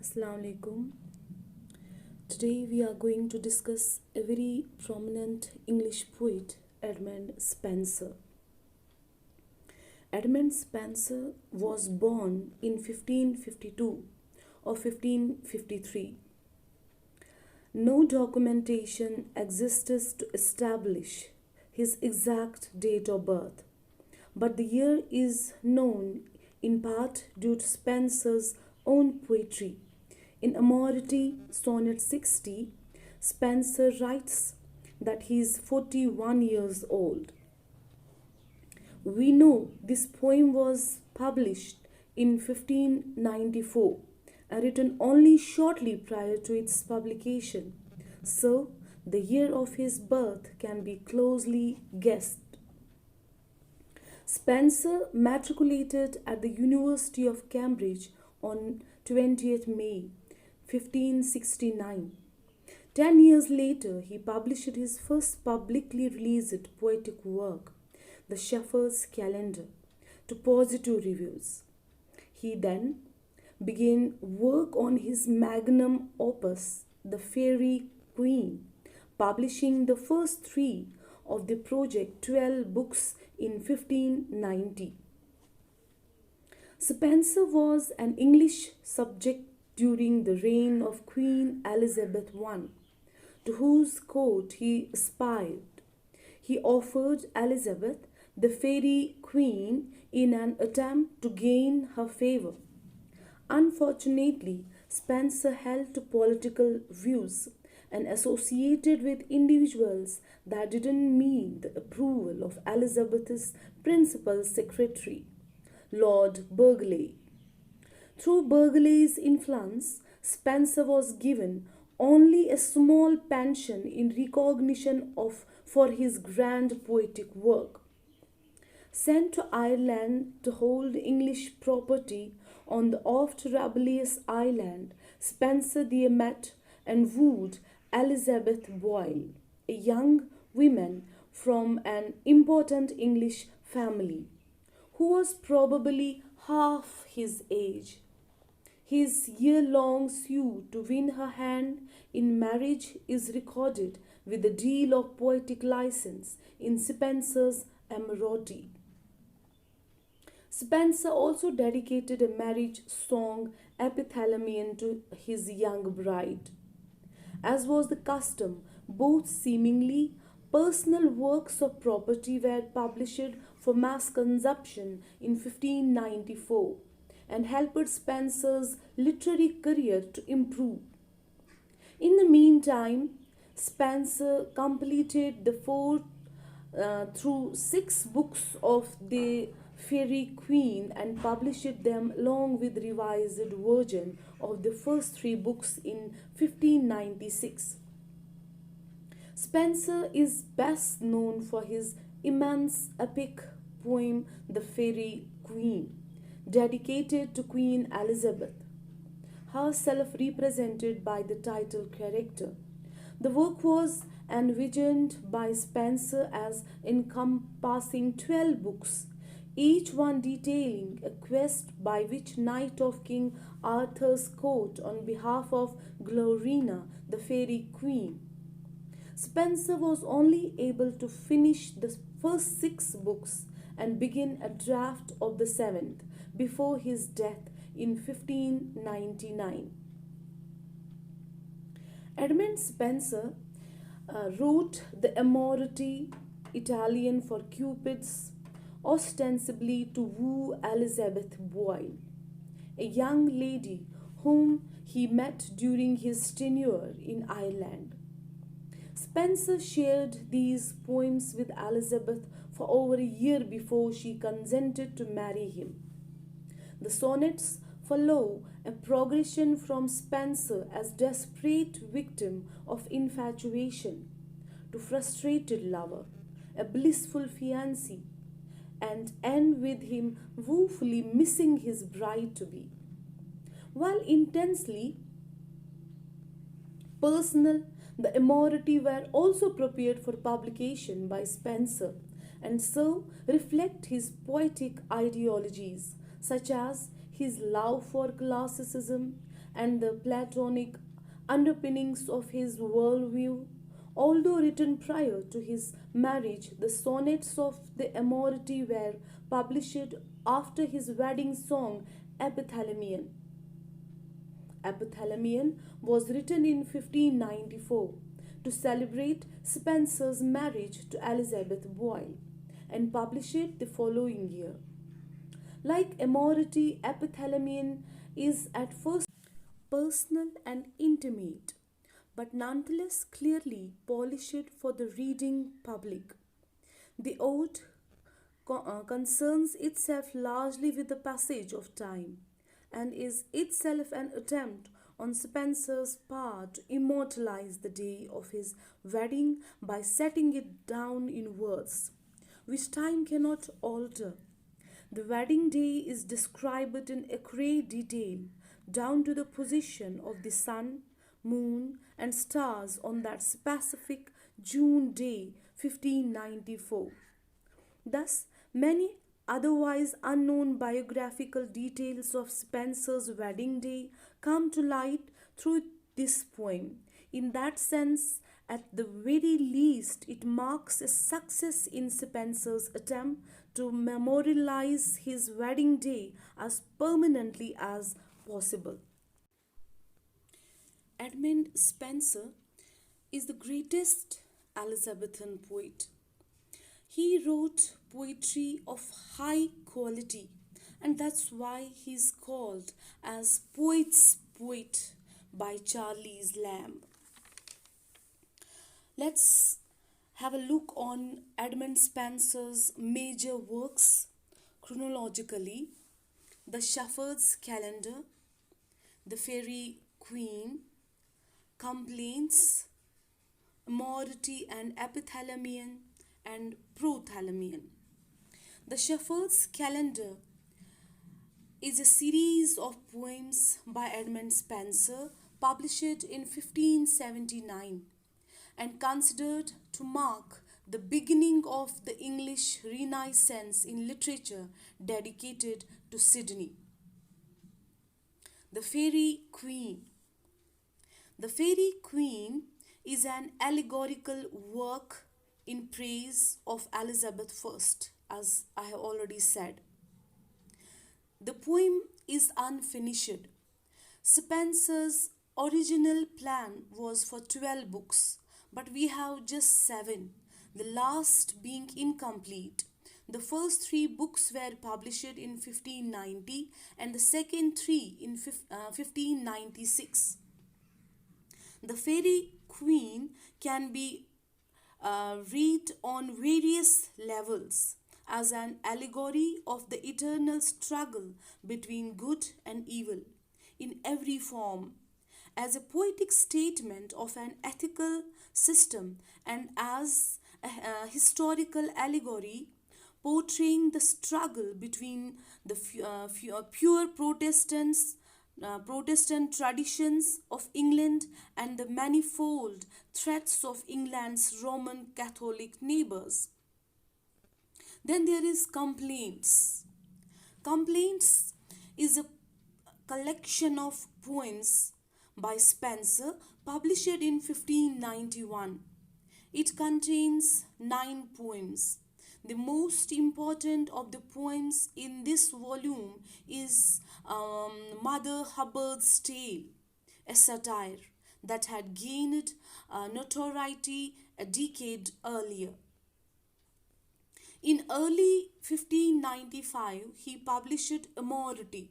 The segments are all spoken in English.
Assalamu alaikum. Today we are going to discuss a very prominent English poet, Edmund Spenser. Edmund Spenser was born in 1552 or 1553. No documentation exists to establish his exact date of birth, but the year is known in part due to Spenser's own poetry. In Amority, Sonnet 60, Spenser writes that he is 41 years old. We know this poem was published in 1594 and written only shortly prior to its publication, so the year of his birth can be closely guessed. Spenser matriculated at the University of Cambridge on 20th May 1569. 10 years later, he published his first publicly released poetic work, The Shepherd's Calendar, to positive reviews. He then began work on his magnum opus, The Fairy Queen, publishing the first three of the project 12 books in 1590. Spenser was an English subject during the reign of Queen Elizabeth I, to whose court he aspired. He offered Elizabeth the Fairy Queen in an attempt to gain her favor. Unfortunately, Spenser held to political views and associated with individuals that didn't meet the approval of Elizabeth's principal secretary, Lord Burghley. Through Burghley's influence, Spenser was given only a small pension in recognition for his grand poetic work. Sent to Ireland to hold English property on the oft rebellious island, Spenser there met and wooed Elizabeth Boyle, a young woman from an important English family, who was probably half his age. His year-long suit to win her hand in marriage is recorded with a deal of poetic license in Spenser's Amority. Spenser also dedicated a marriage song epithalamion to his young bride. As was the custom, both seemingly personal works of property were published for mass consumption in 1594 and helped Spenser's literary career to improve. In the meantime, Spenser completed the 4 through 6 books of the Fairy Queen and published them along with revised version of the first 3 books in 1596. Spenser is best known for his immense epic poem The Fairy Queen, dedicated to Queen Elizabeth, herself represented by the title character. The work was envisioned by Spenser as encompassing 12 books, each one detailing a quest by which knight of King Arthur's court on behalf of Glorina, the Fairy Queen. Spenser was only able to finish the first 6 books and begin a draft of the 7th before his death in 1599. Edmund Spenser wrote the Amority, Italian for Cupids, ostensibly to woo Elizabeth Boyle, a young lady whom he met during his tenure in Ireland. Spenser shared these poems with Elizabeth for over a year before she consented to marry him. The sonnets follow a progression from Spenser as desperate victim of infatuation to frustrated lover, a blissful fiancé, and end with him woefully missing his bride-to-be. While intensely personal, the Amority were also prepared for publication by Spenser and so reflect his poetic ideologies such as his love for classicism and the Platonic underpinnings of his worldview. Although written prior to his marriage, the sonnets of the Amority were published after his wedding song Epithalamion. Epithalamion was written in 1594 to celebrate Spenser's marriage to Elizabeth Boyle and published the following year. Like Amority, Epithalamion is at first personal and intimate, but nonetheless clearly polished for the reading public. The ode concerns itself largely with the passage of time and is itself an attempt on Spenser's part to immortalize the day of his wedding by setting it down in words, which time cannot alter. The wedding day is described in accurate detail, down to the position of the sun, moon, and stars on that specific June day 1594. Thus, many otherwise unknown biographical details of Spenser's wedding day come to light through this poem. In that sense, at the very least, it marks a success in Spenser's attempt to memorialize his wedding day as permanently as possible. Edmund Spenser is the greatest Elizabethan poet. He wrote poetry of high quality, and that's why he's called as poet's poet by Charles Lamb. Let's have a look on Edmund Spenser's major works chronologically: The Shepherd's Calendar, The Faerie Queene, Complaints, Amority and Epithalamion, and Prothalamion. The Shepherd's Calendar is a series of poems by Edmund Spenser published in 1579 and considered to mark the beginning of the English Renaissance in literature dedicated to Sydney. The Faerie Queene. The Faerie Queene is an allegorical work in praise of Elizabeth I, as I have already said. The poem is unfinished. Spenser's original plan was for 12 books, but we have just 7, the last being incomplete. The first 3 books were published in 1590 and the second 3 in 1596. The Faerie Queene can be read on various levels as an allegory of the eternal struggle between good and evil in every form, as a poetic statement of an ethical system, and as a historical allegory portraying the struggle between the pure Protestant traditions of England and the manifold threats of England's Roman Catholic neighbors. Then there is Complaints. Complaints is a collection of poems by Spenser published in 1591. It contains 9 poems. The most important of the poems in this volume is Mother Hubbard's Tale, a satire that had gained notoriety a decade earlier. In early 1595, he published Amority,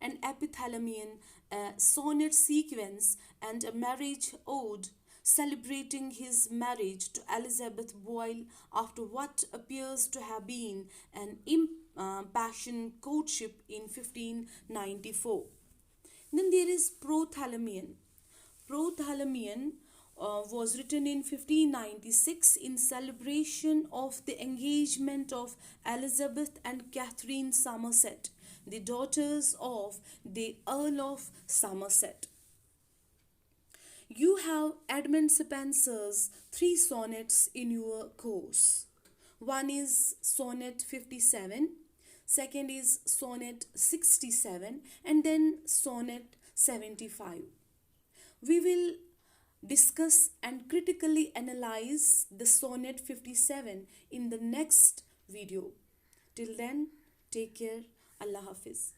an Epithalamion, a sonnet sequence, and a marriage ode celebrating his marriage to Elizabeth Boyle after what appears to have been an impassioned courtship in 1594. Then there is Prothalamion. Prothalamion was written in 1596 in celebration of the engagement of Elizabeth and Catherine Somerset, the daughters of the Earl of Somerset. You have Edmund Spenser's 3 sonnets in your course. One is Sonnet 57, second is Sonnet 67, and then Sonnet 75. We will discuss and critically analyze the Sonnet 57 in the next video. Till then, take care. Allah Hafiz.